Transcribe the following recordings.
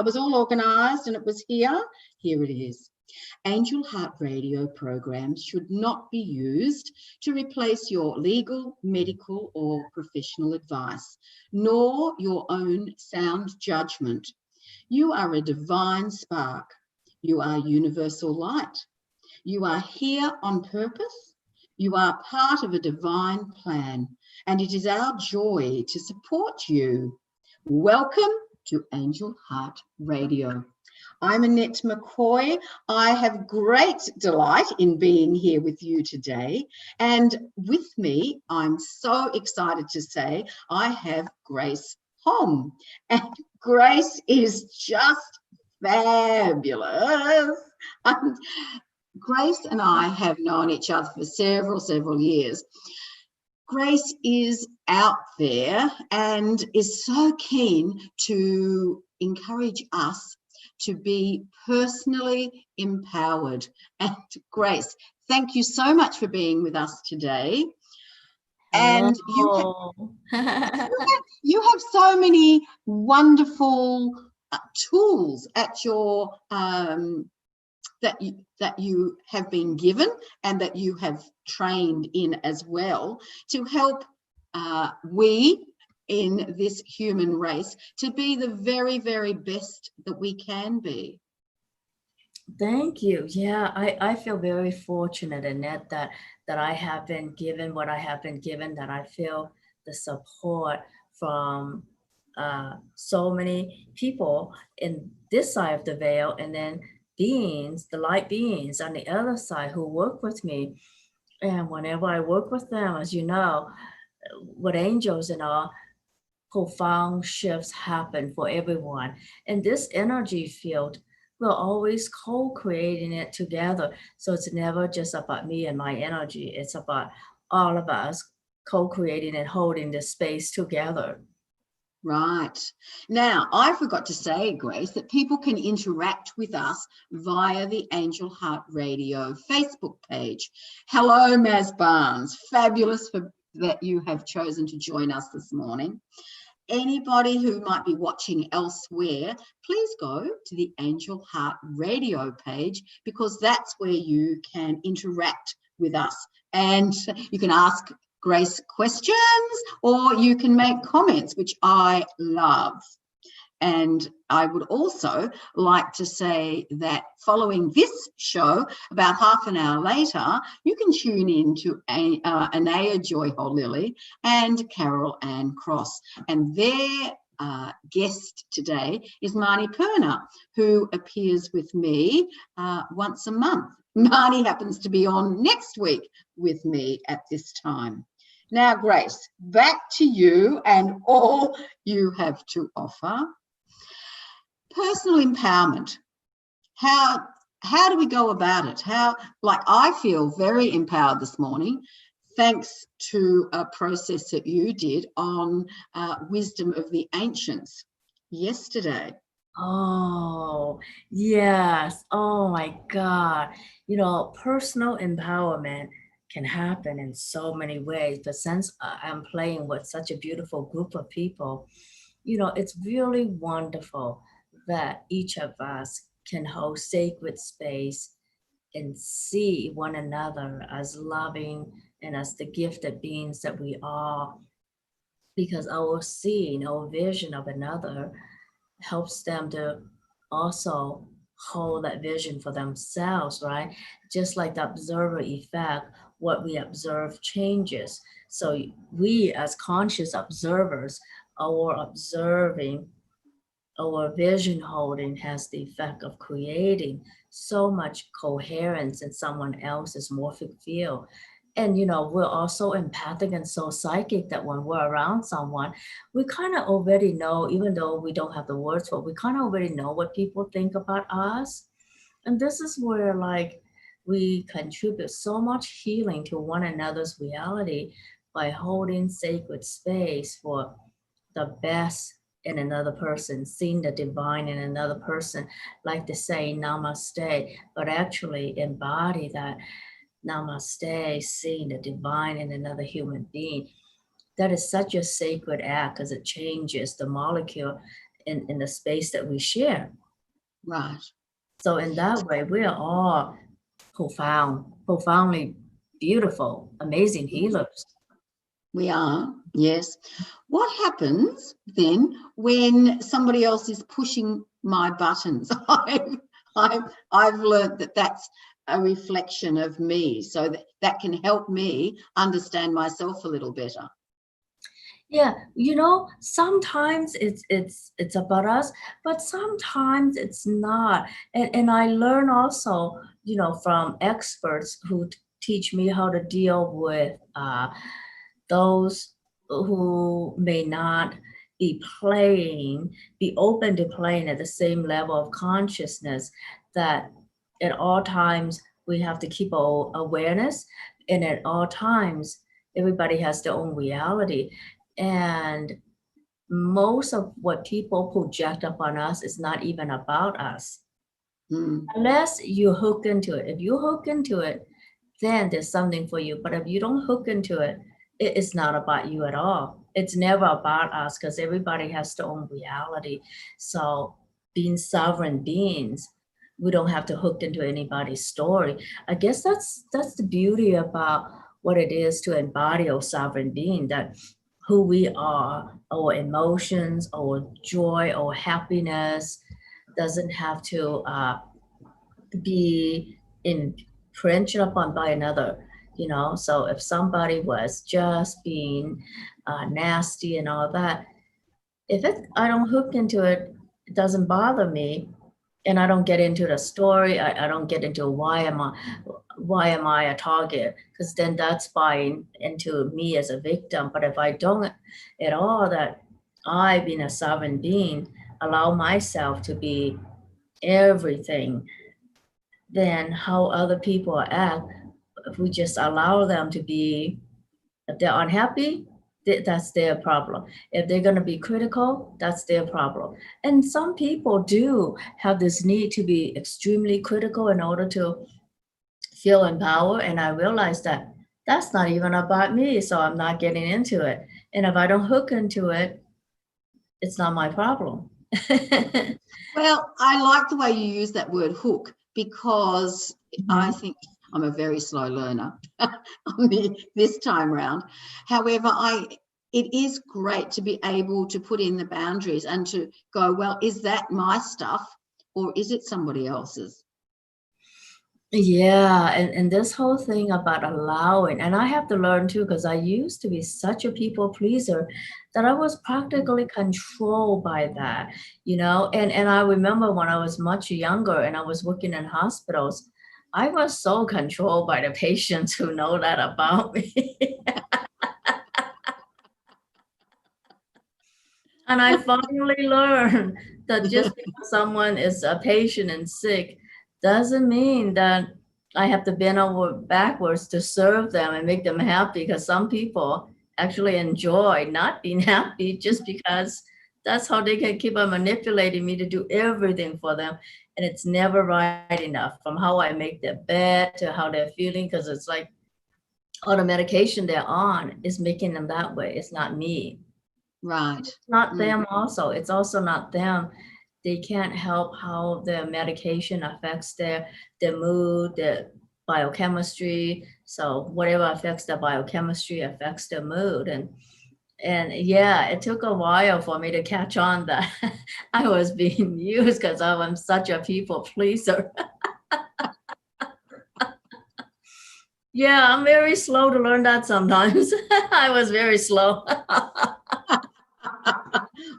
It was all organised and it was here. Here it is. Angel Heart Radio programs should not be used to replace your legal, medical or professional advice, nor your own sound judgment. You are a divine spark. You are universal light. You are here on purpose. You are part of a divine plan, and it is our joy to support you. Welcome to Angel Heart Radio. I'm Annette McCoy. I have great delight in being here with you today. And with me, I'm so excited to say, I have Grace Hom. And Grace is just fabulous. Grace and I have known each other for several years. Grace is out there and is so keen to encourage us to be personally empowered. And Grace, thank you so much for being with us today. And you have so many wonderful tools at your that you have been given and that you have trained in as well to help we in this human race to be the very best that we can be. Thank you. Yeah, I feel very fortunate, Annette, that I have been given what I have been given, that I feel the support from so many people in this side of the veil, and then beings, the light beings on the other side who work with me. And whenever I work with them, as you know, with angels and all, profound shifts happen for everyone. And this energy field, we're always co-creating it together. So it's never just about me and my energy. It's about all of us co-creating and holding this space together. Right. Now, I forgot to say, Grace, that people can interact with us via the Angel Heart Radio Facebook page. Hello, Maz Barnes. Fabulous that you have chosen to join us this morning. Anybody who might be watching elsewhere, please go to the Angel Heart Radio page, because that's where you can interact with us. And you can ask Grace questions, or you can make comments, which I love. And I would also like to say that following this show, about half an hour later, you can tune in to Anaya Joy Lily and Carol Ann Cross. And their guest today is Marnie Perner, who appears with me once a month. Marnie happens to be on next week with me at this time. Now, Grace, back to you and all you have to offer. Personal empowerment. How do we go about it? I feel very empowered this morning, thanks to a process that you did on wisdom of the ancients yesterday. Oh, yes. Oh my God. You know, personal empowerment can happen in so many ways. But since I'm playing with such a beautiful group of people, you know, it's really wonderful that each of us can hold sacred space and see one another as loving and as the gifted beings that we are. Because our seeing, our vision of another helps them to also hold that vision for themselves, right? Just like the observer effect, what we observe changes. So we as conscious observers, our observing, our vision holding has the effect of creating so much coherence in someone else's morphic field. And, you know, we're also empathic and so psychic that when we're around someone, we kind of already know, even though we don't have the words for it, we kind of already know what people think about us. And this is where, like, we contribute so much healing to one another's reality by holding sacred space for the best in another person, seeing the divine in another person, like to say namaste, but actually embody that namaste, seeing the divine in another human being. That is such a sacred act because it changes the molecule in the space that we share. Right. So in that way, we are all profoundly beautiful, amazing healers. We are, yes. What happens then when somebody else is pushing my buttons? I've learned that that's a reflection of me, so that can help me understand myself a little better. Yeah, sometimes it's about us, but sometimes it's not. And I learn also, from experts who teach me how to deal with those who may not be open to playing at the same level of consciousness, that at all times we have to keep our awareness, and at all times everybody has their own reality. And most of what people project upon us is not even about us. Unless you hook into it. If you hook into it, then there's something for you. But if you don't hook into it, it is not about you at all. It's never about us, because everybody has their own reality. So being sovereign beings, we don't have to hook into anybody's story. I guess that's the beauty about what it is to embody our sovereign being, that who we are, our emotions, our joy, our happiness doesn't have to be imprinted upon by another. So if somebody was just being nasty and all that, I don't hook into it, it doesn't bother me, and I don't get into the story. I don't get into why am I a target, because then that's buying into me as a victim. But if I don't at all, that I, being a sovereign being, allow myself to be everything, then how other people act, if we just allow them to be, if they're unhappy, that's their problem. If they're going to be critical, that's their problem. And some people do have this need to be extremely critical in order to feel empowered. And I realized that that's not even about me, so I'm not getting into it. And if I don't hook into it, it's not my problem. Well, I like the way you use that word hook, because I think I'm a very slow learner this time round. However, it is great to be able to put in the boundaries and to go, well, is that my stuff or is it somebody else's? Yeah, and this whole thing about allowing, and I have to learn too, because I used to be such a people pleaser that I was practically controlled by that, and I remember when I was much younger and I was working in hospitals, I was so controlled by the patients who know that about me. And I finally learned that just because someone is a patient and sick doesn't mean that I have to bend over backwards to serve them and make them happy, because some people actually enjoy not being happy just because that's how they can keep on manipulating me to do everything for them. And it's never right enough, from how I make their bed to how they're feeling, because it's like all the medication they're on is making them that way. It's not me. Right. Not them also. It's also not them. They can't help how the medication affects their mood, their biochemistry. So whatever affects their biochemistry affects their mood. And yeah, it took a while for me to catch on that I was being used, because I'm such a people pleaser. Yeah, I'm very slow to learn that sometimes. I was very slow.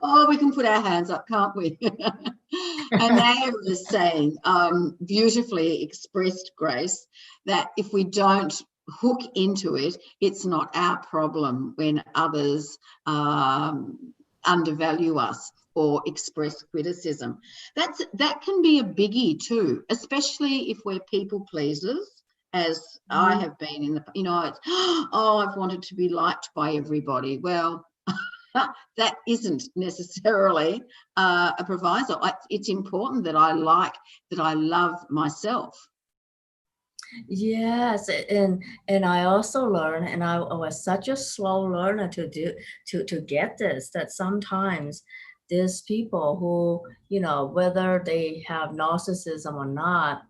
Oh, we can put our hands up, can't we? And they were saying, beautifully expressed, Grace, that if we don't hook into it, it's not our problem when others undervalue us or express criticism. That can be a biggie too, especially if we're people pleasers, as I have been in the, it's, oh, I've wanted to be liked by everybody. Well, that isn't necessarily a proviso. It's important that I love myself. Yes, and I also learned, and I was such a slow learner to get this, that sometimes there's people who, whether they have narcissism or not,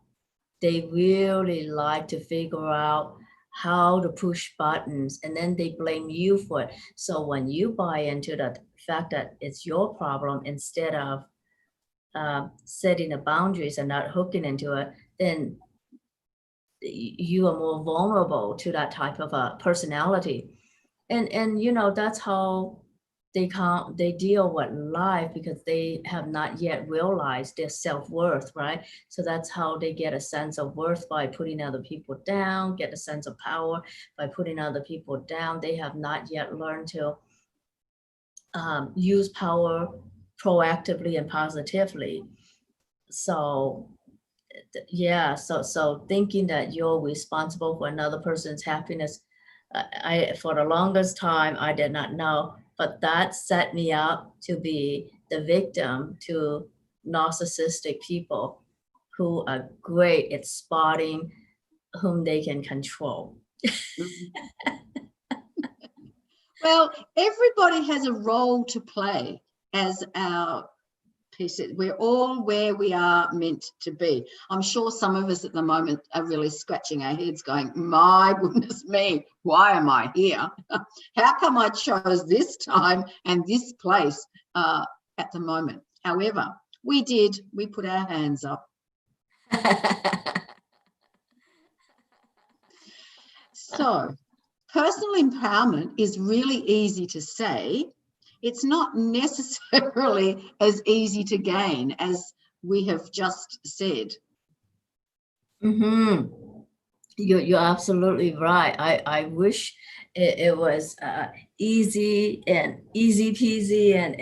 they really like to figure out how to push buttons, and then they blame you for it. So when you buy into the fact that it's your problem, instead of setting the boundaries and not hooking into it, then you are more vulnerable to that type of a personality. And that's how they deal with life, because they have not yet realized their self-worth, right? So that's how they get a sense of worth, by putting other people down, get a sense of power by putting other people down. They have not yet learned to use power proactively and positively. So yeah, so thinking that you're responsible for another person's happiness, I for the longest time I did not know, but that set me up to be the victim to narcissistic people who are great at spotting whom they can control. Well, everybody has a role to play as our pieces. We're all where we are meant to be. I'm sure some of us at the moment are really scratching our heads going, my goodness me, why am I here? How come I chose this time and this place at the moment? However, we put our hands up. So personal empowerment is really easy to say. It's not necessarily as easy to gain, as we have just said. Mm-hmm. You're absolutely right. I wish it was easy and easy peasy and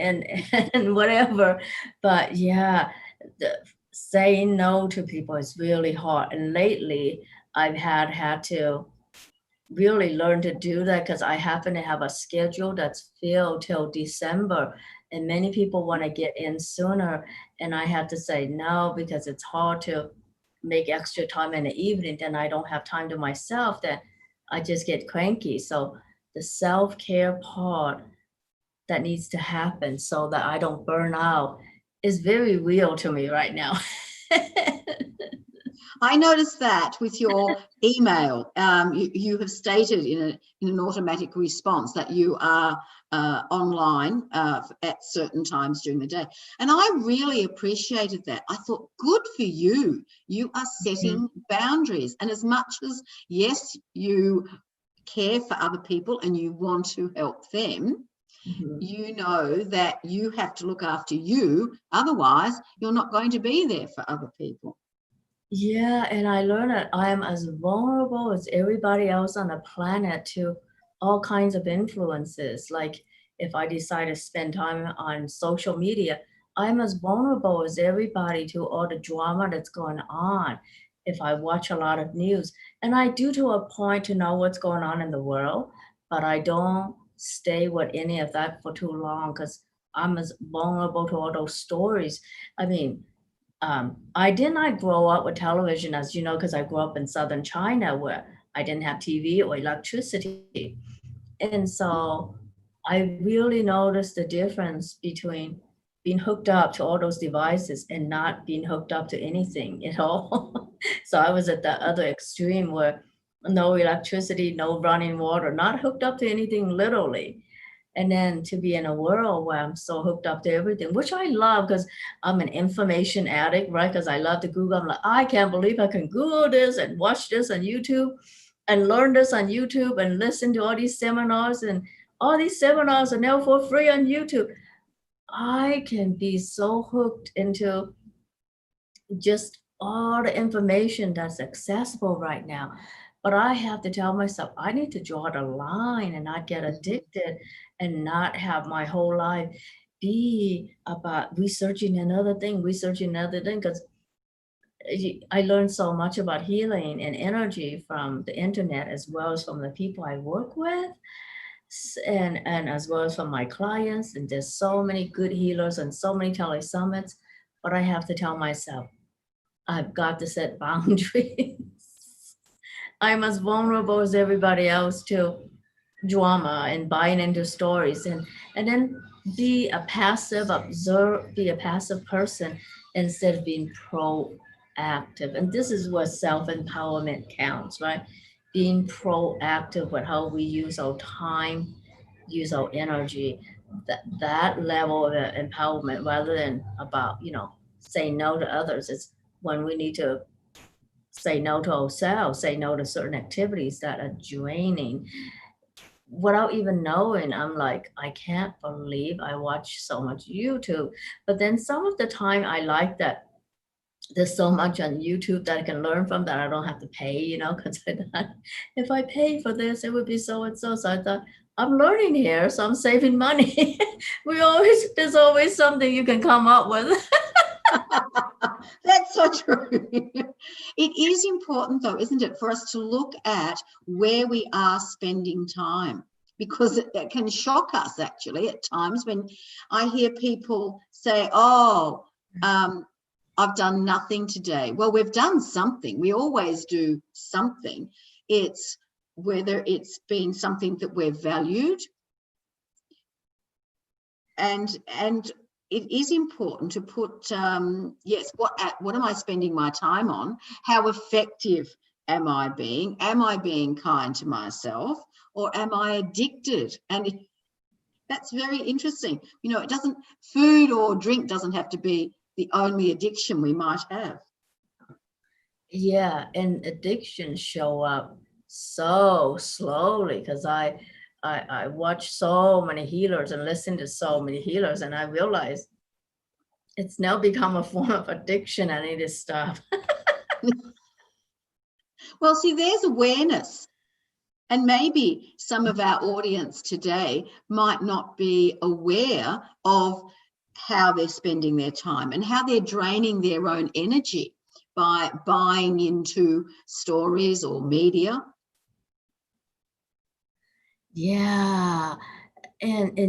and whatever, but yeah, saying no to people is really hard. And lately, I've had to really learn to do that, because I happen to have a schedule that's filled till December, and many people want to get in sooner, and I have to say no, because it's hard to make extra time in the evening. Then I don't have time to myself, then I just get cranky. So the self-care part that needs to happen so that I don't burn out is very real to me right now. I noticed that with your email, you have stated in an automatic response that you are online at certain times during the day. And I really appreciated that. I thought, good for you. You are setting boundaries. And as much as, yes, you care for other people and you want to help them, you know that you have to look after you. Otherwise, you're not going to be there for other people. Yeah, and I learned that I am as vulnerable as everybody else on the planet to all kinds of influences. Like if I decide to spend time on social media, I'm as vulnerable as everybody to all the drama that's going on. If I watch a lot of news, and I do to a point to know what's going on in the world, but I don't stay with any of that for too long, because I'm as vulnerable to all those stories. I mean, I did not grow up with television, as you know, because I grew up in southern China where I didn't have TV or electricity. And so I really noticed the difference between being hooked up to all those devices and not being hooked up to anything at all. So I was at the other extreme where no electricity, no running water, not hooked up to anything literally. And then to be in a world where I'm so hooked up to everything, which I love because I'm an information addict, right? Because I love to Google. I'm like, I can't believe I can Google this and watch this on YouTube and learn this on YouTube and listen to all these seminars, and all these seminars are now for free on YouTube. I can be so hooked into just all the information that's accessible right now. But I have to tell myself, I need to draw the line and not get addicted and not have my whole life be about researching another thing, because I learned so much about healing and energy from the internet, as well as from the people I work with, and as well as from my clients. And there's so many good healers and so many telesummits, but I have to tell myself, I've got to set boundaries. I'm as vulnerable as everybody else to drama and buying into stories. And then be a passive observer, be a passive person instead of being proactive. And this is where self-empowerment counts, right? Being proactive with how we use our time, use our energy, that level of empowerment rather than about, say no to others. It's when we need to say no to ourselves, say no to certain activities that are draining without even knowing. I'm like, I can't believe I watch so much YouTube. But then some of the time I like that there's so much on YouTube that I can learn from that I don't have to pay, because if I pay for this, it would be so and so. So I thought, I'm learning here, so I'm saving money. There's always something you can come up with. That's so true. It is important, though, isn't it, for us to look at where we are spending time, because it can shock us, actually, at times when I hear people say, oh, I've done nothing today. Well, we've done something. We always do something. It's whether it's been something that we've valued, and it is important to put, yes, what am I spending my time on? How effective am I being? Am I being kind to myself, or am I addicted? And that's very interesting. Food or drink doesn't have to be the only addiction we might have. Yeah, and addictions show up so slowly because I watch so many healers and listen to so many healers, and I realize it's now become a form of addiction. I need to stop. Well, see, there's awareness. And maybe some of our audience today might not be aware of how they're spending their time and how they're draining their own energy by buying into stories or media. Yeah. And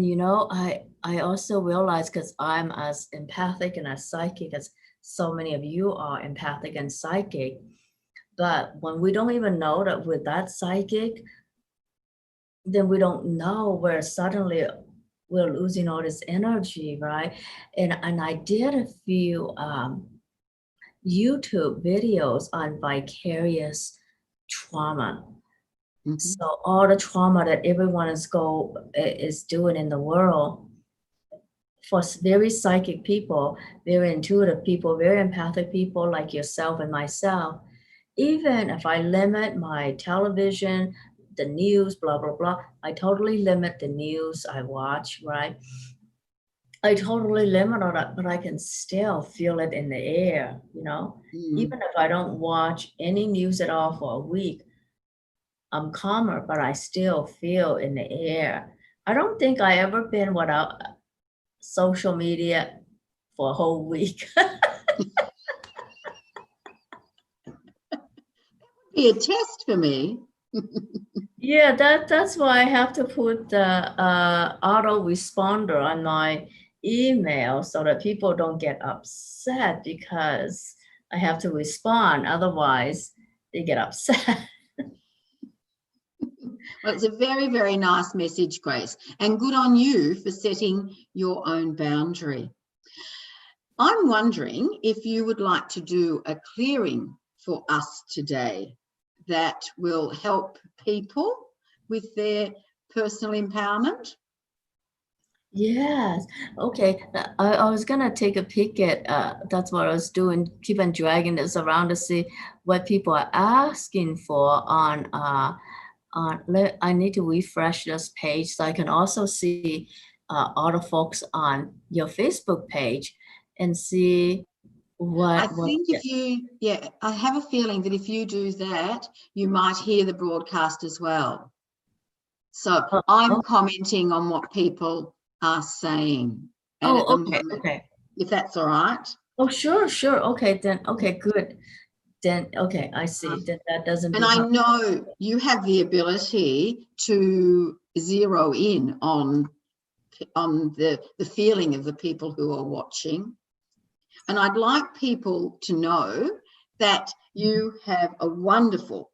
I also realize, because I'm as empathic and as psychic as so many of you are empathic and psychic, but when we don't even know that we're that psychic, then we don't know where suddenly we're losing all this energy, right? And I did a few YouTube videos on vicarious trauma. Mm-hmm. So all the trauma that everyone is doing in the world, for very psychic people, very intuitive people, very empathic people like yourself and myself, even if I limit my television, the news, blah, blah, blah, I totally limit the news I watch, right? I totally limit it, but I can still feel it in the air, Even if I don't watch any news at all for a week, I'm calmer, but I still feel in the air. I don't think I ever been without social media for a whole week. Be a test for me. Yeah, that's why I have to put the autoresponder on my email so that people don't get upset because I have to respond. Otherwise, they get upset. Well, it's a very, very nice message, Grace, and good on you for setting your own boundary. I'm wondering if you would like to do a clearing for us today that will help people with their personal empowerment. Yes. Okay. I was gonna take a peek at that's what I was doing, keep on dragging this around to see what people are asking for on I need to refresh this page so I can also see all the folks on your Facebook page and see I what think I have a feeling that if you do that, you might hear the broadcast as well. So I'm commenting on what people are saying. And at the moment, okay. if that's all right. Oh, sure. Okay, then. Okay, good. Then, okay, I see. That doesn't And I know you have the ability to zero in on the feeling of the people who are watching. And I'd like people to know that you have a wonderful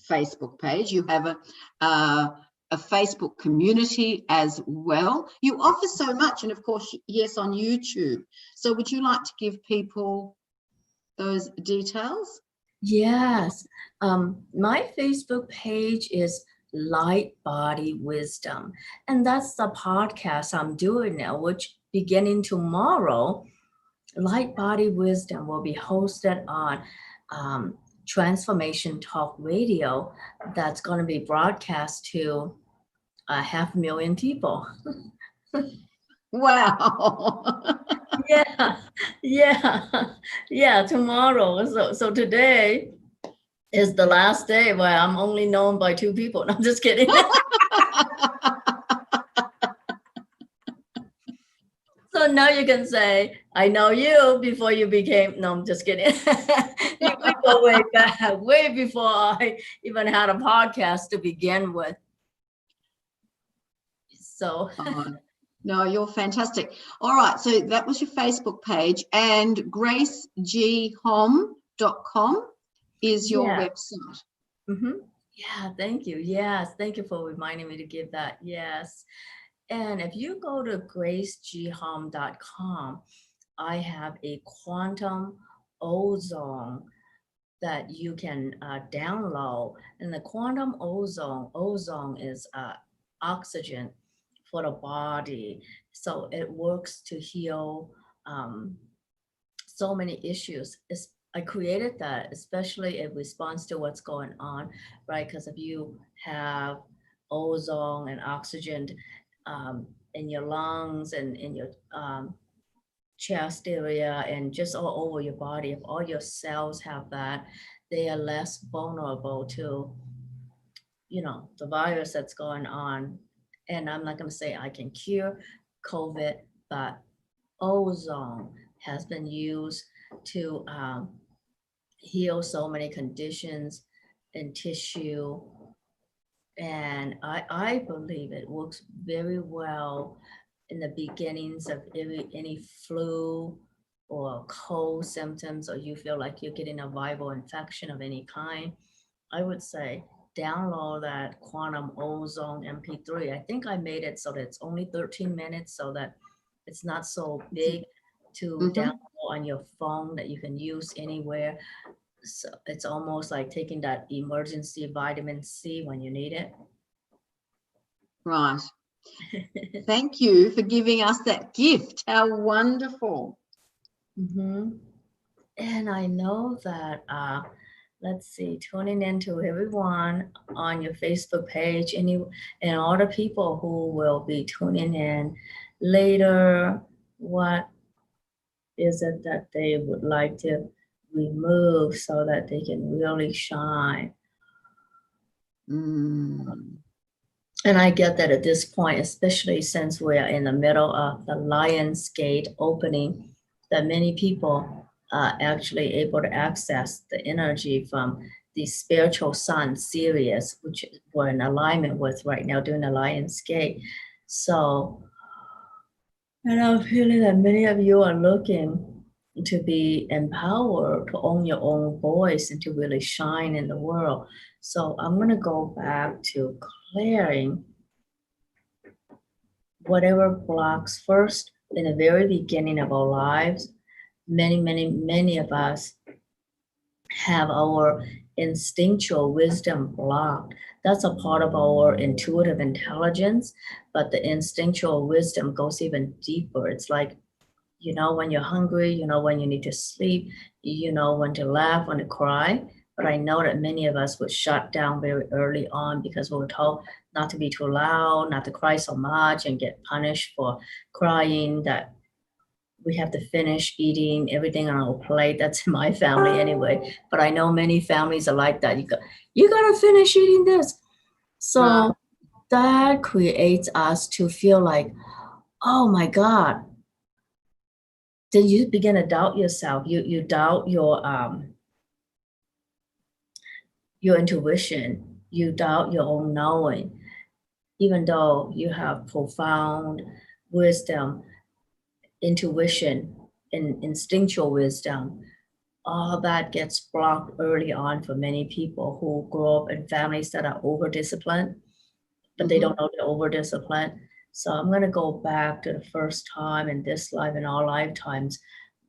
Facebook page. You have a a Facebook community as well. You offer so much, and of course, yes, on YouTube. So would you like to give people those details? Yes. My Facebook page is Light Body Wisdom. And that's the podcast I'm doing now, which beginning tomorrow, Light Body Wisdom will be hosted on Transformation Talk Radio. That's going to be broadcast to 500,000 people. Wow. Yeah, yeah, tomorrow. So today is the last day where I'm only known by 2 people. No, I'm just kidding. So now you can say, I know you before you became, no, I'm just kidding. We go way back, way before I even had a podcast to begin with. So. No, you're fantastic. All right, so that was your Facebook page, and graceghom.com is your website. Mm-hmm. Yeah, thank you. Yes, thank you for reminding me to give that. Yes. And if you go to graceghom.com, I have a quantum ozone that you can download. And the quantum ozone is oxygen for the body. So it works to heal so many issues. I created that, especially in response to what's going on, right? Because if you have ozone and oxygen in your lungs and in your chest area and just all over your body, if all your cells have that, they are less vulnerable to, the virus that's going on. And I'm not going to say I can cure COVID, but ozone has been used to heal so many conditions in tissue. And I believe it works very well in the beginnings of any flu or cold symptoms, or you feel like you're getting a viral infection of any kind. I would say download that quantum ozone MP3. I think I made it so that it's only 13 minutes so that it's not so big to download on your phone that you can use anywhere. So it's almost like taking that emergency vitamin C when you need it. Right. Thank you for giving us that gift. How wonderful. Mm-hmm. And I know that, let's see, tuning in to everyone on your Facebook page and all the people who will be tuning in later, what is it that they would like to remove so that they can really shine? And I get that at this point, especially since we are in the middle of the Lions Gate opening, that many people are actually able to access the energy from the spiritual sun Sirius, which we're in alignment with right now during the Lions Gate. So, and I'm feeling that many of you are looking to be empowered, to own your own voice and to really shine in the world. So I'm going to go back to clearing whatever blocks first in the very beginning of our lives. Many of us have our instinctual wisdom blocked. That's a part of our intuitive intelligence, but the instinctual wisdom goes even deeper. It's like, when you're hungry, when you need to sleep, when to laugh, when to cry. But I know that many of us would shut down very early on because we were told not to be too loud, not to cry so much and get punished for crying, that we have to finish eating everything on our plate. That's in my family anyway. But I know many families are like that. You gotta finish eating this. So that creates us to feel like, oh my God. Then you begin to doubt yourself. You doubt your intuition. You doubt your own knowing, even though you have profound wisdom, intuition, and instinctual wisdom. All that gets blocked early on for many people who grow up in families that are over disciplined but they don't know they're over disciplined. So I'm going to go back to the first time in this life and all lifetimes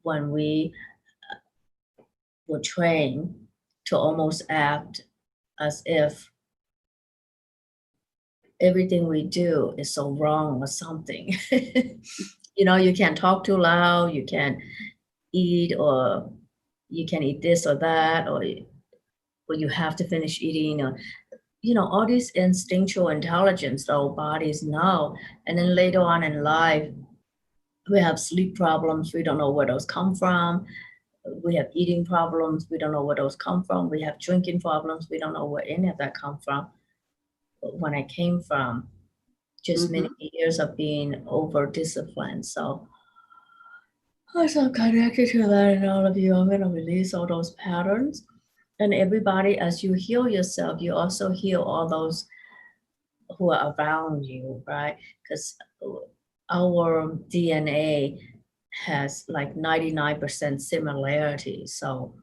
when we were trained to almost act as if everything we do is so wrong or something. You can't talk too loud, you can't eat, or you can eat this or that, or you have to finish eating, or all these instinctual intelligence our bodies know. And then later on in life, we have sleep problems, we don't know where those come from. We have eating problems, we don't know where those come from. We have drinking problems, we don't know where any of that come from. But when I came from just many years of being over disciplined. So I'm so connected to that, and all of you, I'm going to release all those patterns. And everybody, as you heal yourself, you also heal all those who are around you, right? Because our DNA has like 99% similarity. So,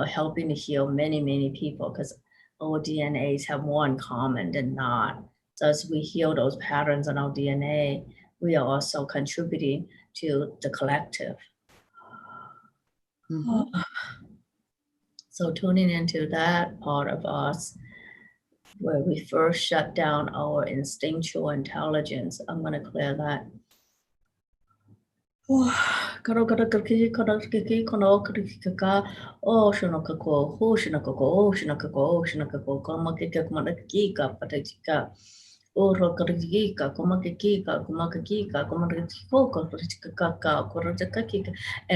helping to heal many, many people, because our DNAs have more in common than not. So as we heal those patterns in our DNA, we are also contributing to the collective. So tuning into that part of us where we first shut down our instinctual intelligence, I'm going to clear that. And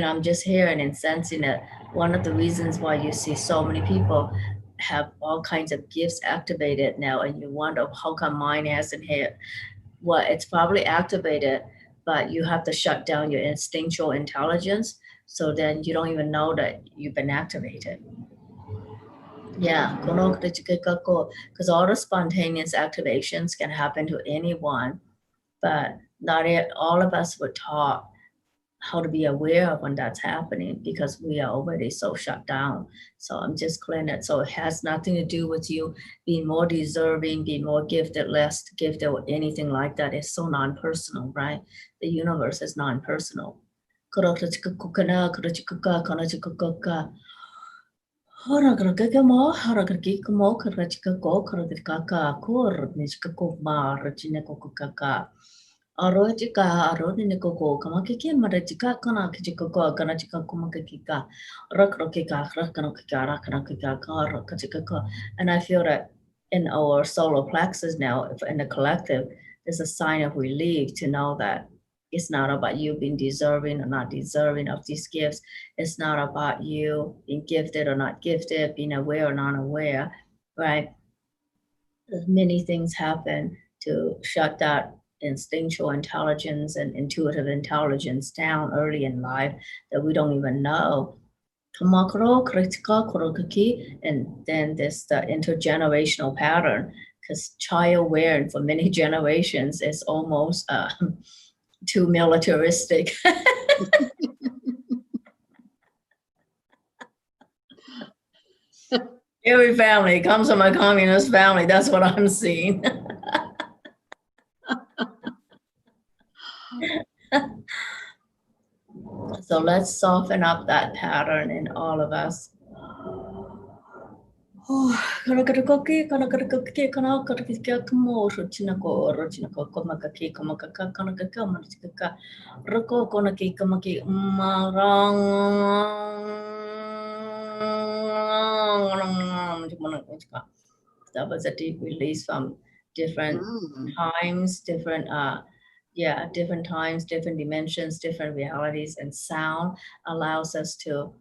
I'm just hearing and sensing that one of the reasons why you see so many people have all kinds of gifts activated now, and you wonder how come mine hasn't hit. Well, it's probably activated, but you have to shut down your instinctual intelligence, so then you don't even know that you've been activated. Yeah, because all the spontaneous activations can happen to anyone, but not all of us were taught how to be aware of when that's happening, because we are already so shut down. So I'm just clearing it. So it has nothing to do with you being more deserving, being more gifted, less gifted, or anything like that. It's so non-personal, right? The universe is non-personal. Arojika arodine koko kamakiki marajika kana kijiko kana chika kumakika rakrokika rakranokika rakranokika rakachika. And I feel that in our solar plexus now, if in the collective, there's a sign of relief to know that it's not about you being deserving or not deserving of these gifts. It's not about you being gifted or not gifted, being aware or not aware, right? Many things happen to shut that instinctual intelligence and intuitive intelligence down early in life that we don't even know. And then there's the intergenerational pattern, because child wearing for many generations is almost too militaristic. Every family comes from a communist family. That's what I'm seeing. So let's soften up that pattern in all of us. That was a deep release from different times, different times, different dimensions, different realities. And sound allows us to,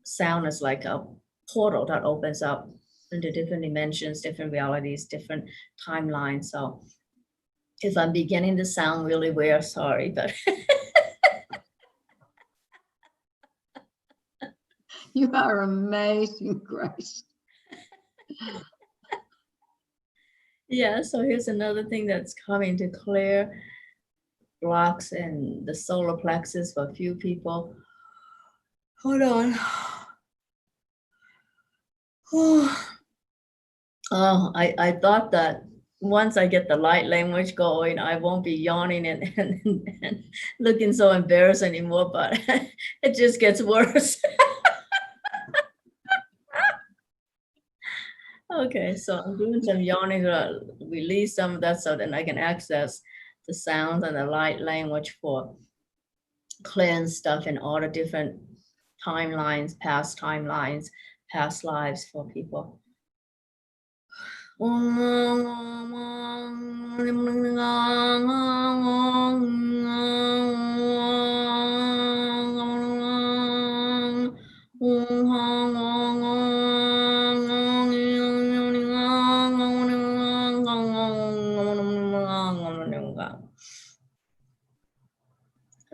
sound is like a portal that opens up into different dimensions, different realities, different timelines. So if I'm beginning to sound really weird, sorry, but you are amazing, Grace. Yeah, so here's another thing that's coming to clear blocks in the solar plexus for a few people. Hold on. Oh, I thought that once I get the light language going, I won't be yawning and looking so embarrassed anymore, but it just gets worse. Okay, so I'm doing some yawning to release some of that so then I can access the sounds and the light language for cleanse stuff in all the different timelines, past lives for people.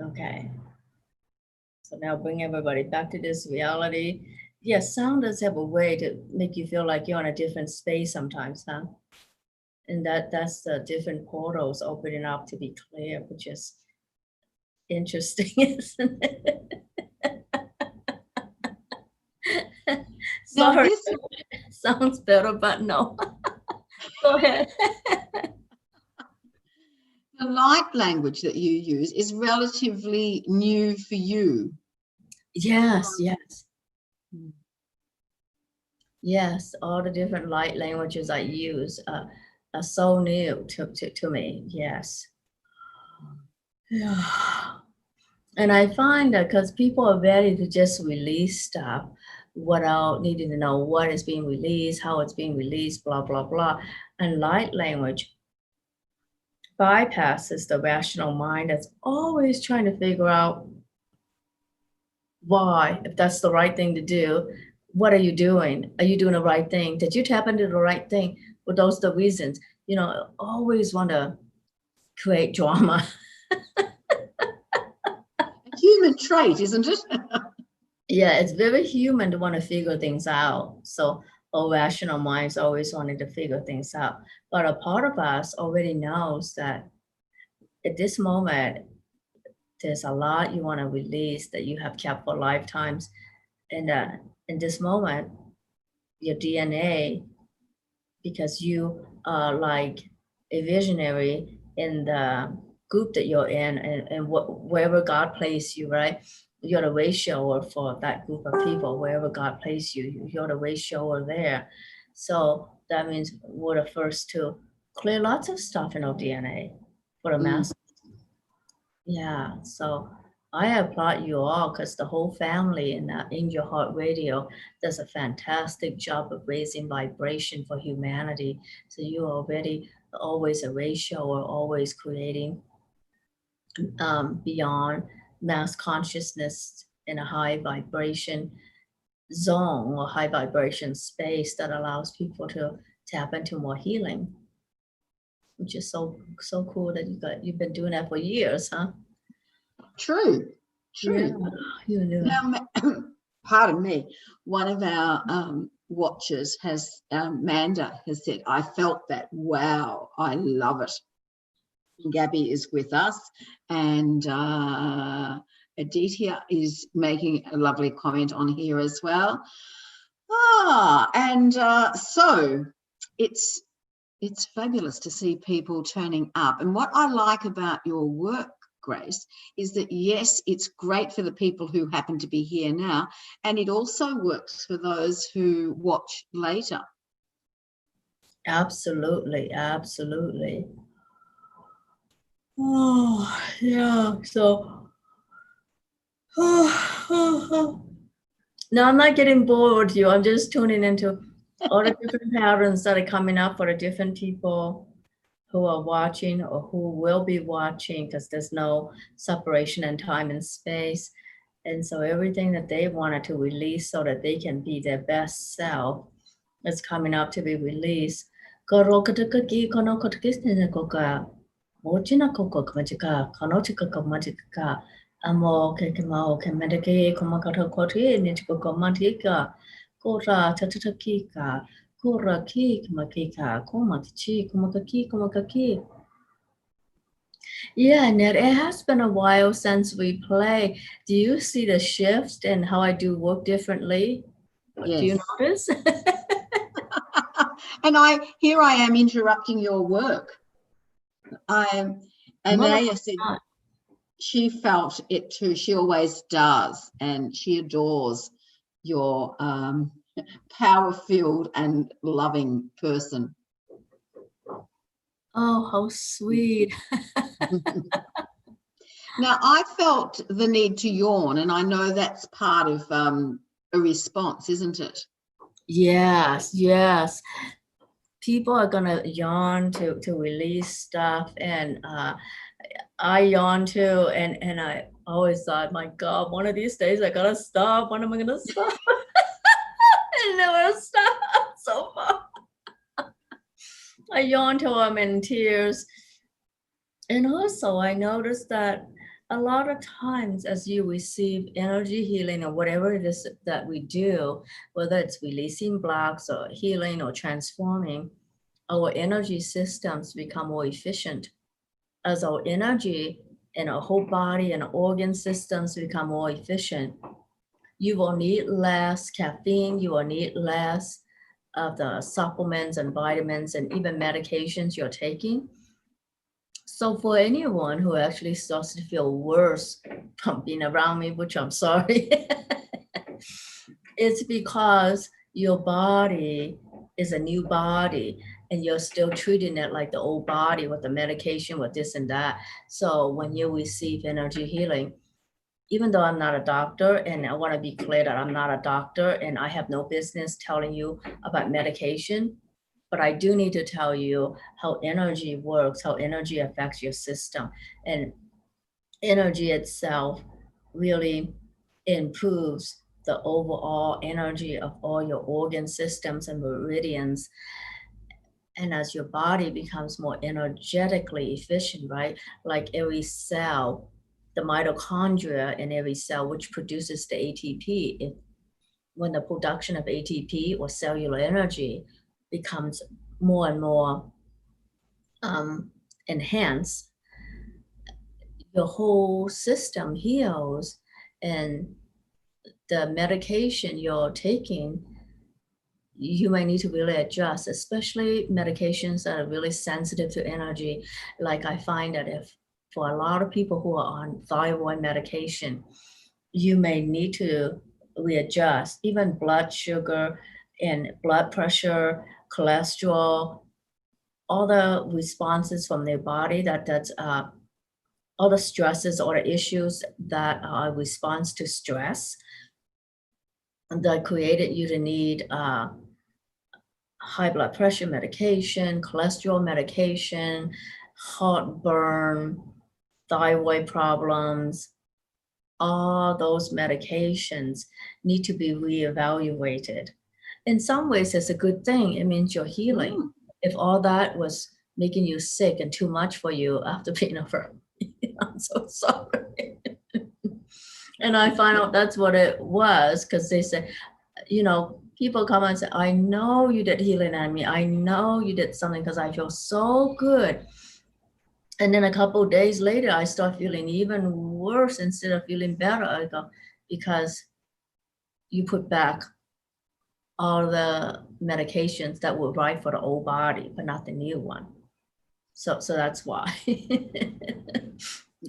Okay. So now bring everybody back to this reality. Yes, sound does have a way to make you feel like you're in a different space sometimes, huh? And that's the different portals opening up to be clear, which is interesting, isn't it? Now, Sorry, this, sounds better, but no. Go ahead. the light language that you use is relatively new for you. Yes, yes. Yes, all the different light languages I use are so new to me. Yes. Yeah. And I find that because people are ready to just release stuff without needing to know what is being released, how it's being released, blah, blah, blah. And light language bypasses the rational mind that's always trying to figure out why, if that's the right thing to do. What are you doing? Are you doing the right thing? Did you tap into the right thing? Well, those are the reasons. You know, always want to create drama. A human trait, isn't it? Yeah, it's very human to want to figure things out. So our rational minds always wanted to figure things out. But a part of us already knows that at this moment, there's a lot you want to release that you have kept for lifetimes. And in this moment, your DNA, because you are like a visionary in the group that you're in and wherever God placed you, right? You're the way shower for that group of people, wherever God placed you, you're the way shower there. So that means we're the first to clear lots of stuff in our DNA for the mass. Yeah, so I applaud you all because the whole family in Angel Heart Radio does a fantastic job of raising vibration for humanity. So you're already always a ratio or always creating beyond mass consciousness in a high vibration zone or high vibration space that allows people to tap into more healing, which is so cool that you've been doing that for years, huh? True, Yeah, true. you knew. Now, pardon me, one of our watchers has, Manda has said, I felt that. Wow, I love it. Gabby is with us, and Aditya is making a lovely comment on here as well. And so it's fabulous to see people turning up. And what I like about your work, Grace, is that yes, it's great for the people who happen to be here now, and it also works for those who watch later. Absolutely, absolutely. Oh, yeah. So, no, I'm not getting bored with you. I'm just tuning into all the different patterns that are coming up for the different people who are watching or who will be watching because there's no separation in time and space. And so everything that they wanted to release so that they can be their best self is coming up to be released. Mochina coco magica, canochica magica, amo kekimao kemedeke, komakato koti, nichiko matika, kora tatakika, kora ki makika, komatichi, komakaki. Yeah, Annette, it has been a while since we play. Do you see the shift in how I do work differently? Yes. Do you notice? And here I am interrupting your work. And Mother, Naya said she felt it too. She always does, and she adores your power-filled and loving person. oh, how sweet. Now, I felt the need to yawn, and I know that's part of a response, isn't it? Yes, yes. People are gonna yawn to release stuff, and I yawn too, and I always thought, my God, one of these days I gotta stop. When am I gonna stop? I never stop so far. I yawn till I'm in tears. And also, I noticed that a lot of times as you receive energy healing or whatever it is that we do, whether it's releasing blocks or healing or transforming, our energy systems become more efficient. As our energy and our whole body and organ systems become more efficient, you will need less caffeine, you will need less of the supplements and vitamins and even medications you're taking. So for anyone who actually starts to feel worse from being around me, which I'm sorry, it's because your body is a new body and you're still treating it like the old body with the medication, with this and that. So when you receive energy healing, even though I'm not a doctor, and I want to be clear that I'm not a doctor and I have no business telling you about medication, but I do need to tell you how energy works, how energy affects your system. And energy itself really improves the overall energy of all your organ systems and meridians. And as your body becomes more energetically efficient, right? Like every cell, the mitochondria in every cell, which produces the ATP, when the production of ATP or cellular energy becomes more and more enhanced, your whole system heals, and the medication you're taking, you may need to really adjust, especially medications that are really sensitive to energy. Like I find that if for a lot of people who are on thyroid medication, you may need to readjust even blood sugar and blood pressure, cholesterol, all the responses from their body that's all the stresses or the issues that are a response to stress that created you to need high blood pressure medication, cholesterol medication, heartburn, thyroid problems. All those medications need to be reevaluated. In some ways, it's a good thing. It means you're healing. If all that was making you sick and too much for you after being over, I'm so sorry. And I find out that's what it was, because they say, people come and say, I know you did healing on me. I know you did something because I feel so good. And then a couple of days later, I start feeling even worse instead of feeling better. I go, because you put back all the medications that were right for the old body, but not the new one. So that's why.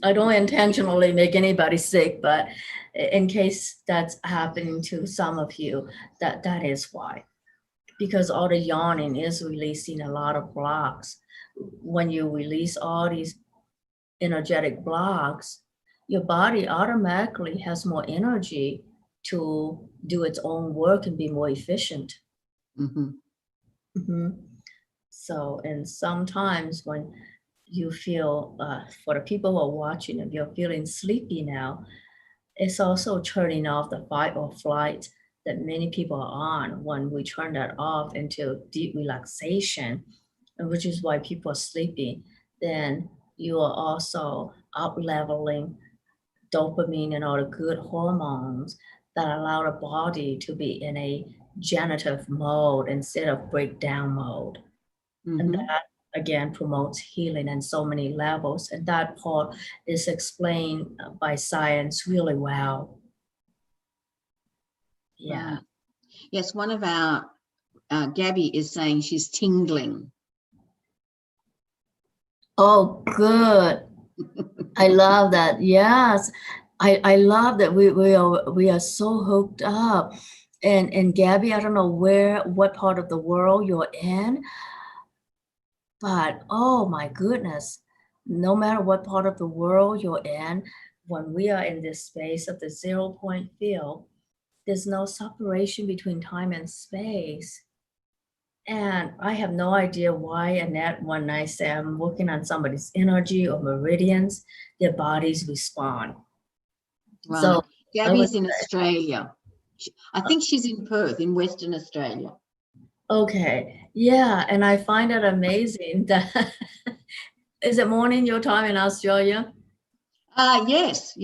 I don't intentionally make anybody sick, but in case that's happening to some of you, that is why. Because all the yawning is releasing a lot of blocks. When you release all these energetic blocks, your body automatically has more energy to do its own work and be more efficient. So, and sometimes when you feel, for the people who are watching, if you're feeling sleepy now, it's also turning off the fight or flight that many people are on. When we turn that off into deep relaxation, and which is why people are sleeping, then you are also up leveling dopamine and all the good hormones that allow the body to be in a generative mode instead of breakdown mode. And that again promotes healing in so many levels. And that part is explained by science really well. Yeah. Yes, one of our Gabby is saying she's tingling. Oh, good. I love that. Yes. I love that we are so hooked up. And Gabby, I don't know what part of the world you're in, but oh my goodness, no matter what part of the world you're in, when we are in this space of the 0 point field, there's no separation between time and space. And I have no idea why, Annette, when I say I'm working on somebody's energy or meridians, their bodies respond. Right. So Gabby's in Australia. I think she's in Perth, in Western Australia. okay, yeah, and I find it amazing that is it morning your time in Australia? Yes,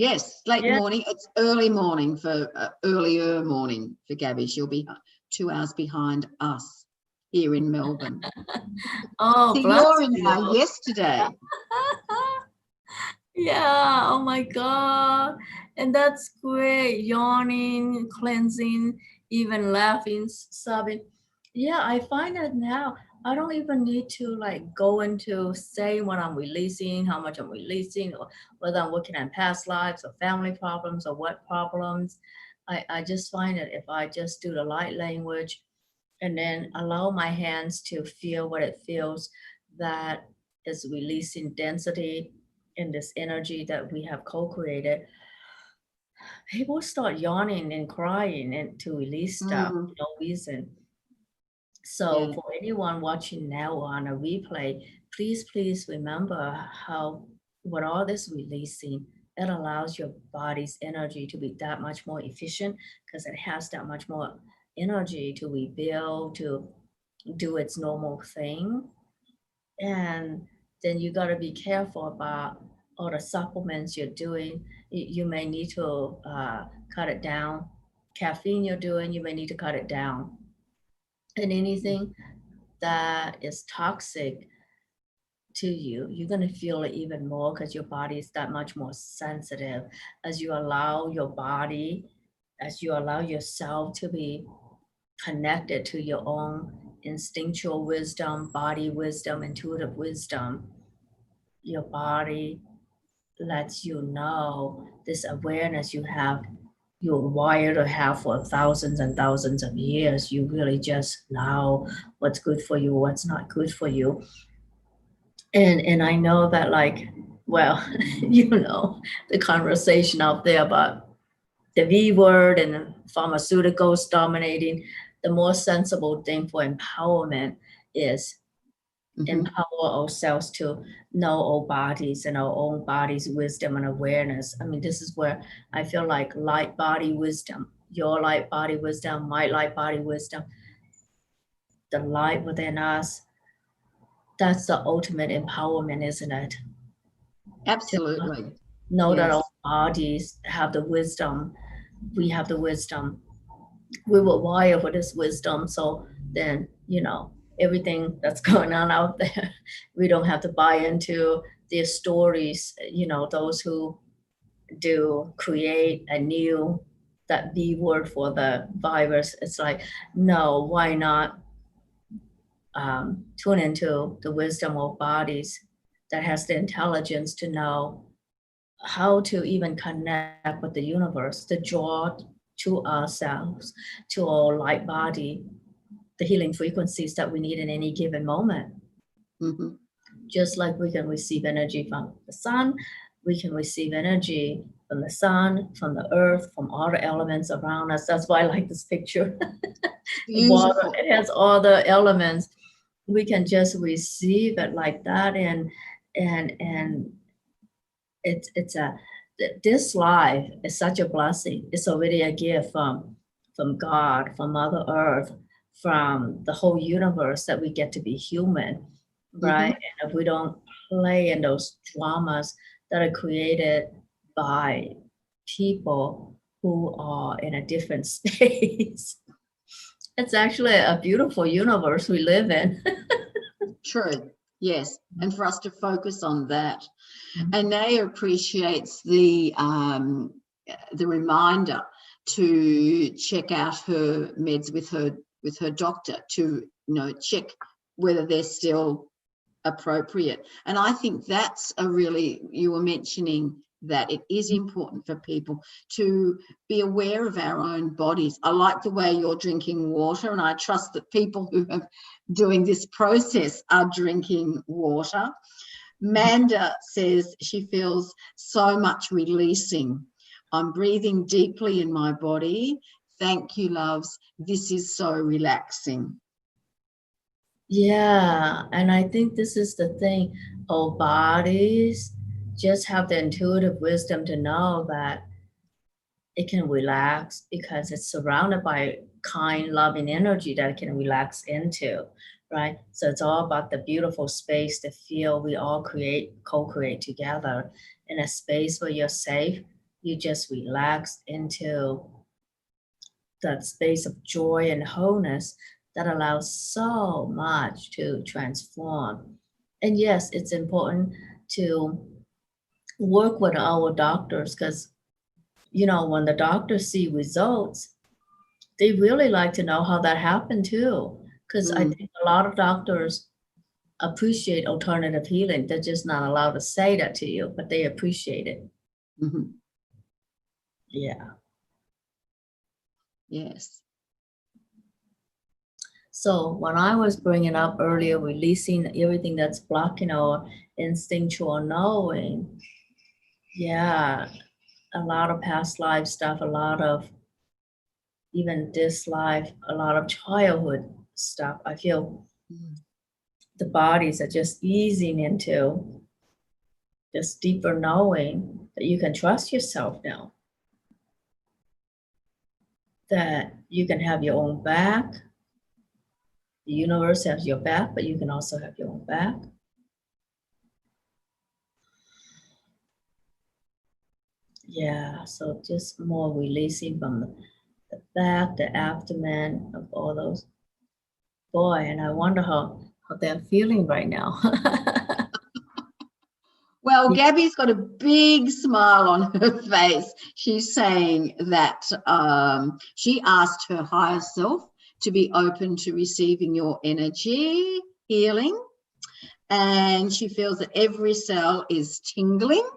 late Yeah. morning. It's early morning for earlier morning for Gabby. She'll be 2 hours behind us here in Melbourne. Oh, So bless you're in you. yesterday. Yeah, oh my God. And that's great. Yawning, cleansing, even laughing, sobbing. Yeah, I find that now I don't even need to like go into saying what I'm releasing, how much I'm releasing, or whether I'm working on past lives or family problems or what problems. I just find that if I just do the light language and then allow my hands to feel what it feels, that is releasing density in this energy that we have co-created, people start yawning and crying and to release stuff for no reason. So Yeah. for anyone watching now on a replay, please remember how with all this releasing, it allows your body's energy to be that much more efficient because it has that much more energy to rebuild, to do its normal thing. And then you got to be careful about all the supplements you're doing. You may need to cut it down. Caffeine you're doing, you may need to cut it down. And anything that is toxic to you, you're going to feel it even more because your body is that much more sensitive as you allow your body, as you allow yourself to be connected to your own instinctual wisdom, body wisdom, intuitive wisdom. Your body lets you know this awareness you have, you're wired to have for thousands and thousands of years. You really just know what's good for you, what's not good for you. And I know that like, well, you know, the conversation out there about the V word and pharmaceuticals dominating, the more sensible thing for empowerment is empower ourselves to know our bodies and our own body's wisdom and awareness. I mean, this is where I feel like light body wisdom, your light body wisdom, my light body wisdom, the light within us, that's the ultimate empowerment, isn't it? Absolutely. Know that Yes. our bodies have the wisdom. We have the wisdom. We were wired for this wisdom. So then, you know, everything that's going on out there, we don't have to buy into their stories. You know, those who do create a new, that B word for the virus. It's like, no, why not tune into the wisdom of bodies that has the intelligence to know how to even connect with the universe, to draw to ourselves, to our light body, the healing frequencies that we need in any given moment. Just like we can receive energy from the sun, we can receive energy from the sun, from the earth, from all the elements around us. That's why I like this picture. The water, it has all the elements. We can just receive it like that, and it's a, this life is such a blessing. It's already a gift from God, from Mother Earth, from the whole universe that we get to be human, right? And if we don't play in those dramas that are created by people who are in a different space, it's actually a beautiful universe we live in. True. Yes. And for us to focus on that. And Naya appreciates the reminder to check out her meds with her with her doctor to, check whether they're still appropriate. And I think that's you were mentioning that it is important for people to be aware of our own bodies. I like the way you're drinking water, and I trust that people who are doing this process are drinking water. Manda says she feels so much releasing. I'm breathing deeply in my body. Thank you, loves. This is so relaxing. Yeah, and I think this is the thing. Our bodies just have the intuitive wisdom to know that it can relax because it's surrounded by kind, loving energy that it can relax into, right? So it's all about the beautiful space, the feel we all co-create together in a space where you're safe. You just relax into that space of joy and wholeness that allows so much to transform. And yes, it's important to work with our doctors because, when the doctors see results, they really like to know how that happened too. Because I think a lot of doctors appreciate alternative healing. They're just not allowed to say that to you, but they appreciate it. Mm-hmm. Yeah. Yes. So when I was bringing up earlier, releasing everything that's blocking our instinctual knowing, yeah, a lot of past life stuff, a lot of even this life, a lot of childhood stuff. I feel the bodies are just easing into this deeper knowing that you can trust yourself now, that you can have your own back. The universe has your back, but you can also have your own back. Yeah, so just more releasing from the back, the abdomen of all those. Boy, and I wonder how they're feeling right now. Well, Gabby's got a big smile on her face. She's saying that she asked her higher self to be open to receiving your energy healing, and she feels that every cell is tingling,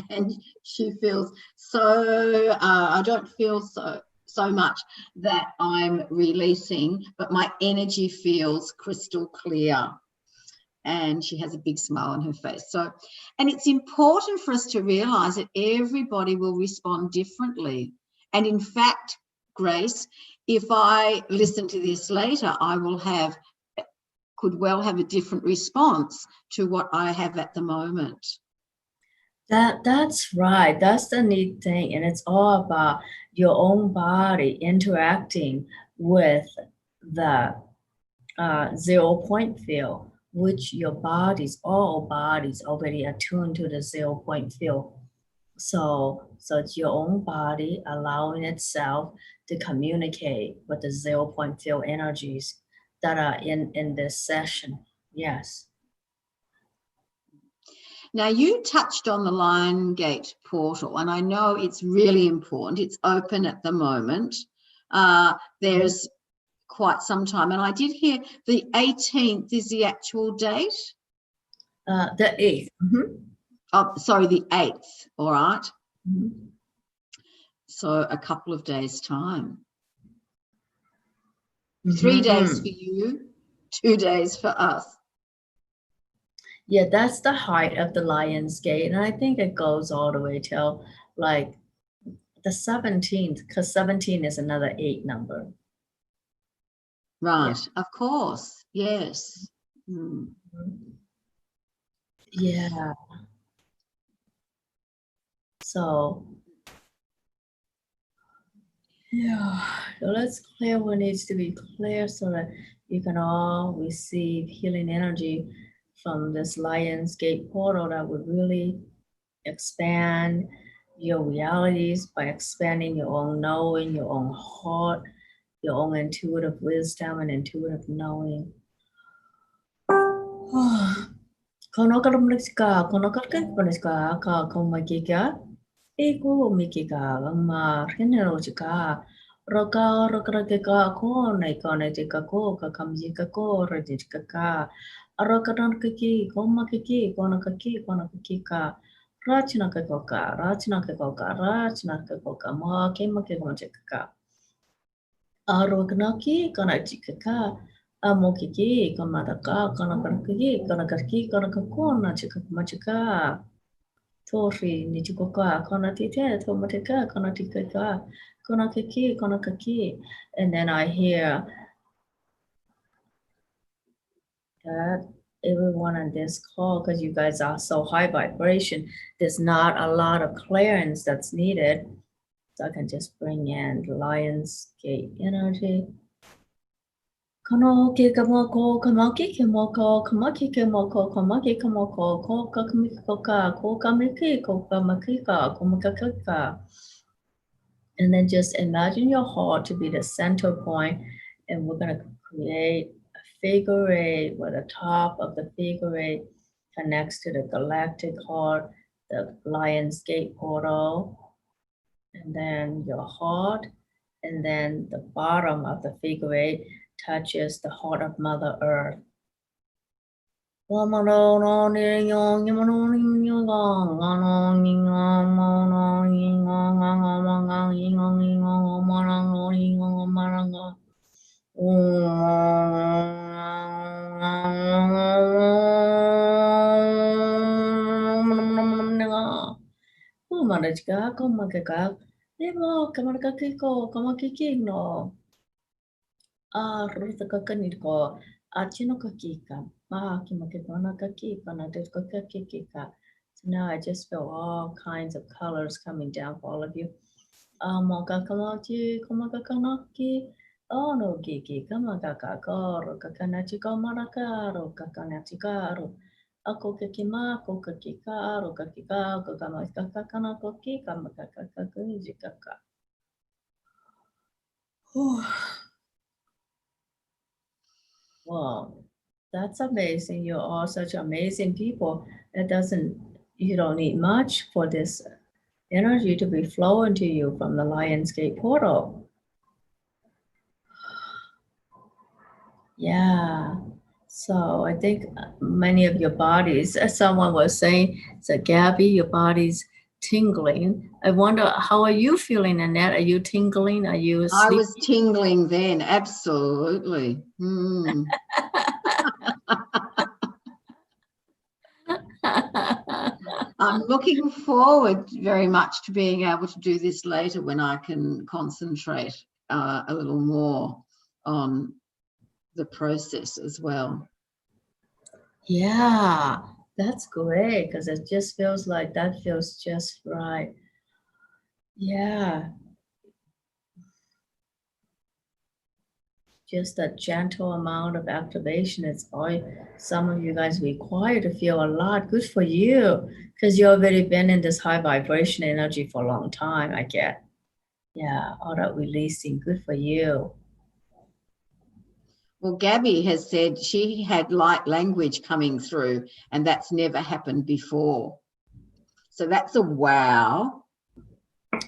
and she feels so, I don't feel so much that I'm releasing, but my energy feels crystal clear. And she has a big smile on her face. So, and it's important for us to realize that everybody will respond differently. And in fact, Grace, if I listen to this later, could well have a different response to what I have at the moment. That's right. That's the neat thing. And it's all about your own body interacting with the 0 point field, which all bodies already attuned to the 0 point field. So it's your own body allowing itself to communicate with the 0 point field energies that are in this session. Yes. Now, you touched on the Lion Gate portal, and I know it's really important. It's open at the moment. There's quite some time, and I did hear the 18th is the actual date. The 8th. Mm-hmm. Oh, sorry, the 8th. All right. Mm-hmm. So a couple of days' time. Mm-hmm. 3 days for you, 2 days for us. Yeah, that's the height of the Lion's Gate, and I think it goes all the way till like the 17th, because 17 is another 8 number. Right, yeah. Of course, yes. Mm. Yeah. So, yeah, so let's clear what needs to be clear so that you can all receive healing energy from this Lion's Gate portal that would really expand your realities by expanding your own knowing, your own heart, your own intuitive wisdom and intuitive knowing. Roka roka ko nei kone te kako kakami kako redi kaka. Arokaran kaki koma kaki kona kaki ka. Rachna kakoka rachna kakoka ma ke te kaka. Arognaki kona chikaka. Amokiki kamaraka kona kakona chikaka. Tori nichikoka kona tite tomateka kona tikaka kona kaki. And then I hear that everyone on this call, because you guys are so high vibration, there's not a lot of clearance that's needed. So I can just bring in Lion's Gate energy. Kano ke kamoko, kamaki kamoko, kamaki kamoko, kamaki kamoko, ko kakamika, ko kamiki, ko kamakika, ko makakaka. And then just imagine your heart to be the center point, and we're going to create a figure eight where the top of the figure eight connects to the galactic heart, the Lion's Gate portal, and then your heart, and then the bottom of the figure eight touches the heart of Mother Earth. Rutakakaniko, Achinokakika, Kimakika. So now I just feel all kinds of colors coming down for all of you. Mokakamaki, Komakakanaki, no Giki, Kamakakaro, Kakanachiko Marakaro, Kakanachikaro, Akokakima, Kokakikaro, Kakika, Kokamakakanakoki, Kamakakakakaka. Wow, that's amazing. You're all such amazing people. You don't need much for this energy to be flowing to you from the Lion's Gate portal. Yeah. So I think many of your bodies, as someone was saying, so Gabby, your body's tingling. I wonder, how are you feeling, Annette? Are you tingling? Are you asleep? I was tingling then, absolutely. I'm looking forward very much to being able to do this later when I can concentrate a little more on the process as well. Yeah, that's great, because it just feels like that feels just right. Yeah. Just a gentle amount of activation is all some of you guys require to feel a lot. Good for you, because you've already been in this high vibration energy for a long time, I get. Yeah, all that releasing, good for you. Well, Gabby has said she had light language coming through, and that's never happened before. So that's a wow.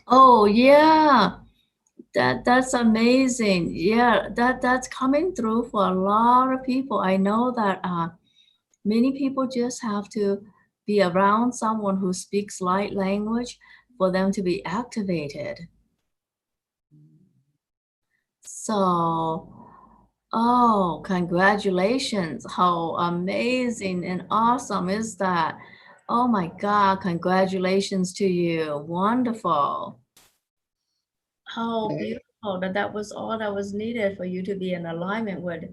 Oh, yeah. That's amazing. Yeah, that's coming through for a lot of people. I know that many people just have to be around someone who speaks light language for them to be activated. So, oh, congratulations. How amazing and awesome is that? Oh my God, congratulations to you. Wonderful. How beautiful that was all that was needed for you to be in alignment with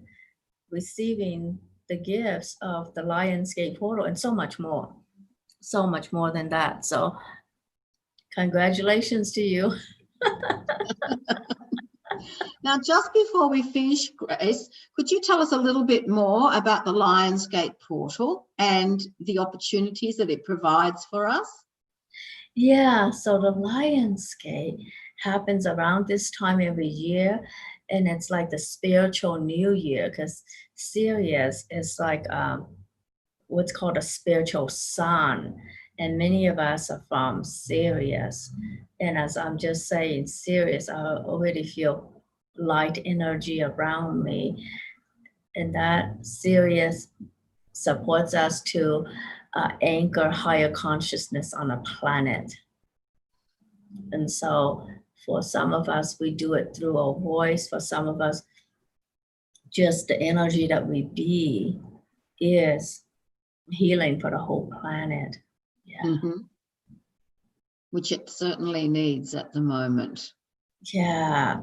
receiving the gifts of the Lion's Gate portal and so much more than that. So congratulations to you. Now, just before we finish, Grace, could you tell us a little bit more about the Lion's Gate portal and the opportunities that it provides for us? Yeah, so the Lion's Gate happens around this time every year, and it's like the spiritual new year, because Sirius is like what's called a spiritual sun, and many of us are from Sirius. And as I'm just saying Sirius, I already feel light energy around me, and that Sirius supports us to anchor higher consciousness on a planet. And so for some of us, we do it through our voice. For some of us, just the energy that we be is healing for the whole planet. Yeah. Mm-hmm. Which it certainly needs at the moment. Yeah.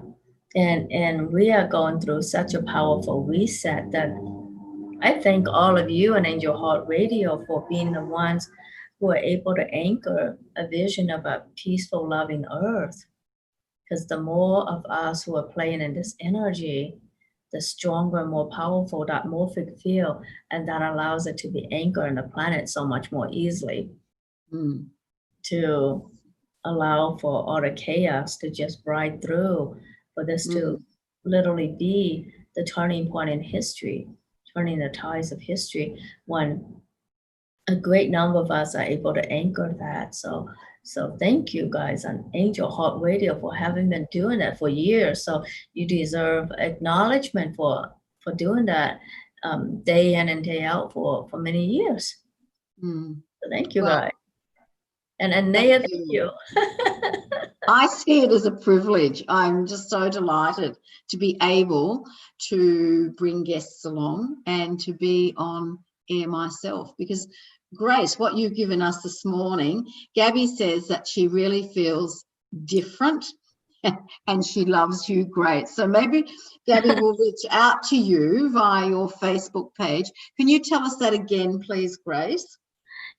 And we are going through such a powerful reset that I thank all of you and Angel Heart Radio for being the ones who are able to anchor a vision of a peaceful, loving earth. Because the more of us who are playing in this energy, the stronger and more powerful that morphic field, and that allows it to be anchored in the planet so much more easily to allow for all the chaos to just ride through, for this to literally be the turning point in history, turning the tides of history when a great number of us are able to anchor that. So thank you guys on Angel Heart Radio for having been doing that for years. So you deserve acknowledgement for doing that day in and day out for many years. So thank you, guys. And Annette, thank you. I see it as a privilege. I'm just so delighted to be able to bring guests along and to be on air myself, because Grace, what you've given us this morning, Gabby says that she really feels different and she loves you great. So maybe Gabby will reach out to you via your Facebook page. Can you tell us that again, please, Grace?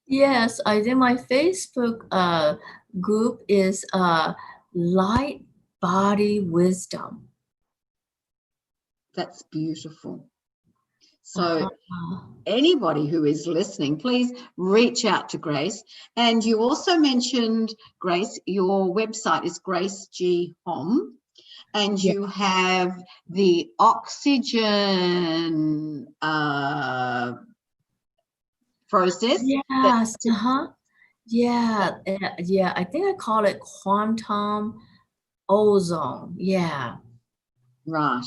Yes, I think my Facebook group is Light Body Wisdom. That's beautiful. So anybody who is listening, please reach out to Grace. And you also mentioned, Grace, your website is Grace G. Hom, and you have the oxygen process. Yes, yeah, I think I call it quantum ozone. Yeah. Right.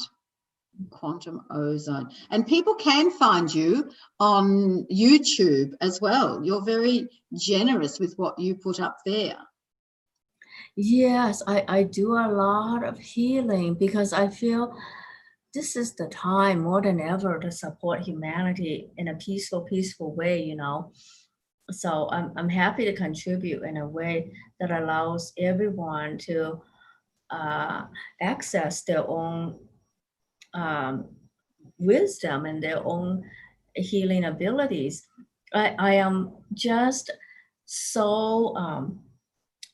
Quantum ozone. And people can find you on YouTube as well. You're very generous with what you put up there. Yes, I do a lot of healing because I feel this is the time more than ever to support humanity in a peaceful way, you know. So I'm happy to contribute in a way that allows everyone to access their own wisdom and their own healing abilities. I am just so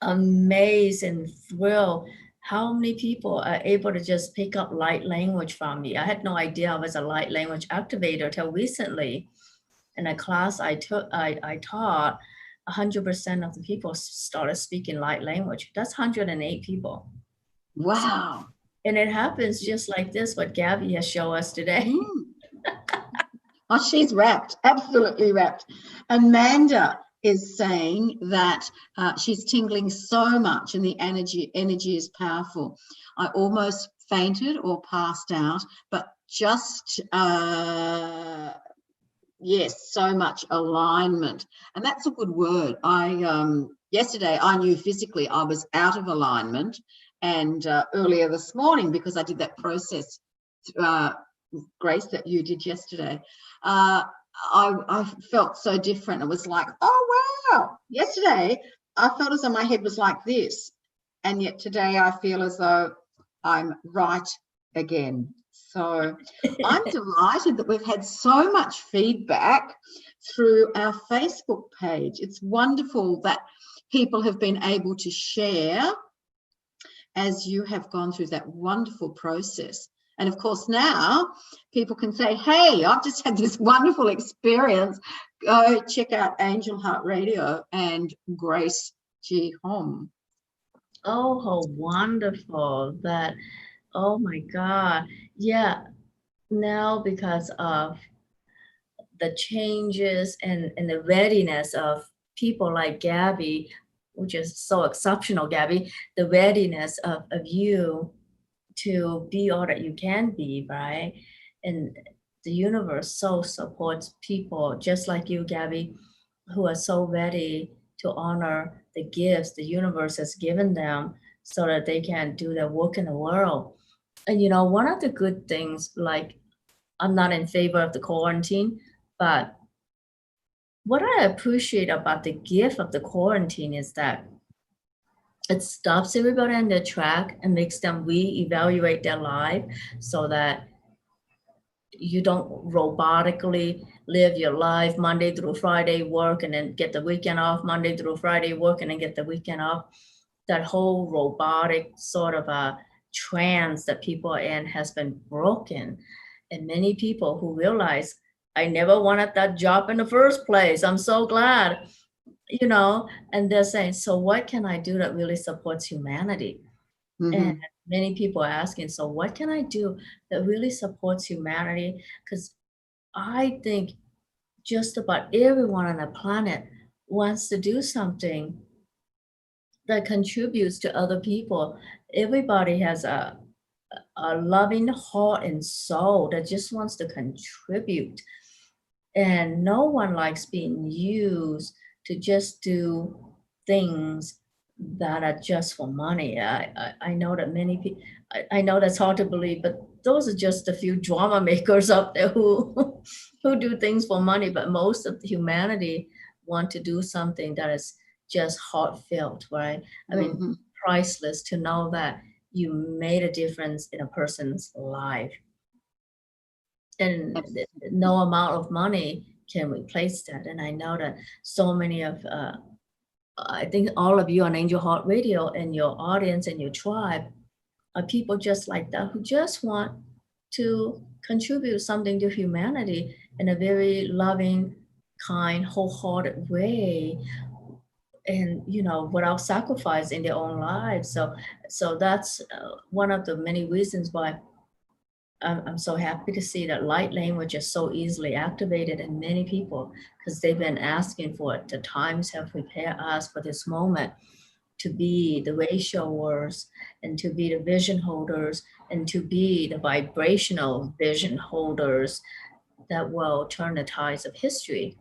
amazed and thrilled how many people are able to just pick up light language from me. I had no idea I was a light language activator till recently. In a class I taught, 100% of the people started speaking light language. That's 108 people. Wow. So, and it happens just like this, what Gabby has shown us today. Oh, she's wrapped, absolutely wrapped. Amanda is saying that she's tingling so much and the energy is powerful. I almost fainted or passed out, but just yes, so much alignment. And that's a good word. Yesterday I knew physically I was out of alignment, and earlier this morning, because I did that process, Grace, that you did yesterday, I felt so different. It was like, oh wow, yesterday I felt as though my head was like this, and yet today I feel as though I'm right again. So I'm delighted that we've had so much feedback through our Facebook page. It's wonderful that people have been able to share as you have gone through that wonderful process. And of course, now people can say, hey, I've just had this wonderful experience. Go check out Angel Heart Radio and Grace G. Hom. Oh, how wonderful that. Oh my God. Yeah. Now, because of the changes and the readiness of people like Gabby, which is so exceptional, Gabby, the readiness of you to be all that you can be, right? And the universe so supports people just like you, Gabby, who are so ready to honor the gifts the universe has given them so that they can do their work in the world. And one of the good things, like, I'm not in favor of the quarantine, but what I appreciate about the gift of the quarantine is that it stops everybody on their track and makes them reevaluate their life so that you don't robotically live your life Monday through Friday, work, and then get the weekend off, Monday through Friday, work, and then get the weekend off. That whole robotic sort of a trance that people are in has been broken. And many people who realize, I never wanted that job in the first place. I'm so glad, and they're saying, so what can I do that really supports humanity? And many people are asking, so what can I do that really supports humanity? Because I think just about everyone on the planet wants to do something that contributes to other people. Everybody has a loving heart and soul that just wants to contribute. And no one likes being used to just do things that are just for money. I know that many people, I know that's hard to believe, but those are just a few drama makers up there who who do things for money. But most of the humanity want to do something that is just heartfelt, right? I mean, priceless to know that you made a difference in a person's life. And no amount of money can replace that. And I know that so many of, I think all of you on Angel Heart Radio and your audience and your tribe are people just like that who just want to contribute something to humanity in a very loving, kind, wholehearted way, and without sacrificing their own lives. So that's one of the many reasons why I'm so happy to see that light language is so easily activated in many people, because they've been asking for it. The times have prepared us for this moment to be the way showers and to be the vision holders and to be the vibrational vision holders that will turn the tides of history.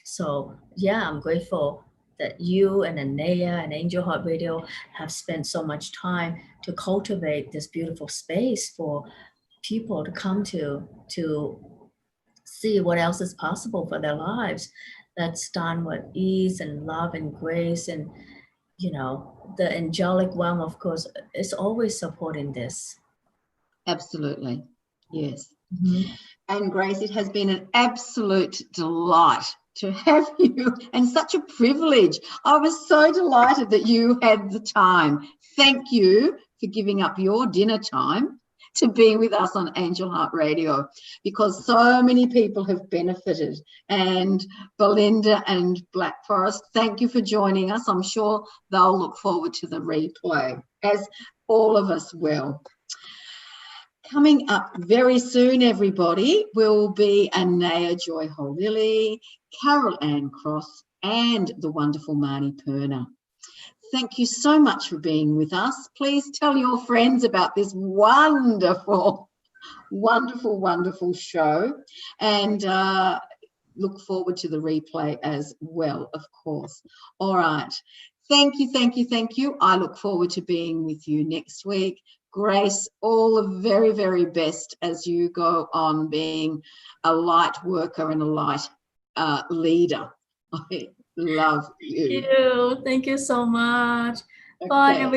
So yeah, I'm grateful that you and Annette and Angel Heart Radio have spent so much time to cultivate this beautiful space for people to come to see what else is possible for their lives. That's done with ease and love and grace. And the angelic realm, of course, is always supporting this. Absolutely. Yes. And Grace, it has been an absolute delight to have you, and such a privilege. I was so delighted that you had the time. Thank you for giving up your dinner time to be with us on Angel Heart Radio, because so many people have benefited. And Belinda and Black Forest, thank you for joining us. I'm sure they'll look forward to the replay, as all of us will. Coming up very soon, everybody, will be Anaya Joy Holili, Carol Ann Cross, and the wonderful Marnie Perner. Thank you so much for being with us. Please tell your friends about this wonderful, wonderful, wonderful show, and look forward to the replay as well, of course. All right. Thank you, thank you, thank you. I look forward to being with you next week. Grace, all the very, very best as you go on being a light worker and a light leader. I love you. Thank you so much. Okay. Bye, everybody.